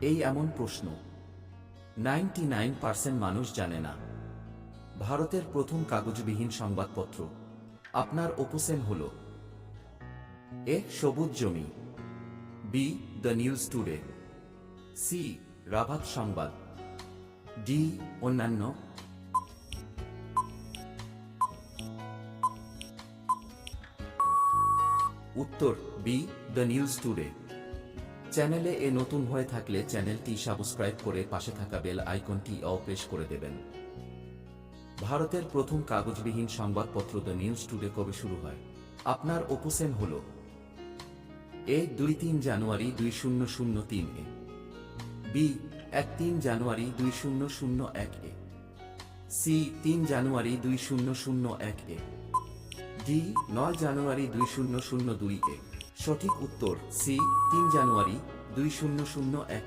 এই এমন প্রশ্ন 99% মানুষ জানে না। ভারতের প্রথম কাগজবিহীন সংবাদপত্র আপনার ওপোসেন হল এ. সবুজ জমি, B. The news today, C. রাভাত সংবাদ, ডি. অন্যান্য। উত্তর বি. The news today. চ্যানেলে নতুন হয়ে থাকলে চ্যানেলটি সাবস্ক্রাইব করে পাশে থাকা বেল আইকনটি প্রেস করে দেবেন। ভারতের প্রথম কাগজবিহীন সংবাদপত্র দ্য নিউজ টুডে কবে শুরু হয়? আপনার ওপোসেন হল এ. 2-3 জানুয়ারি 2003 এ, বি. 1-3 জানুয়ারি 2001 এ, সি. 3 জানুয়ারি 2001 এ, ডি. 9 জানুয়ারি 2002 এ। সঠিক উত্তর সি. 3 জানুয়ারি 2001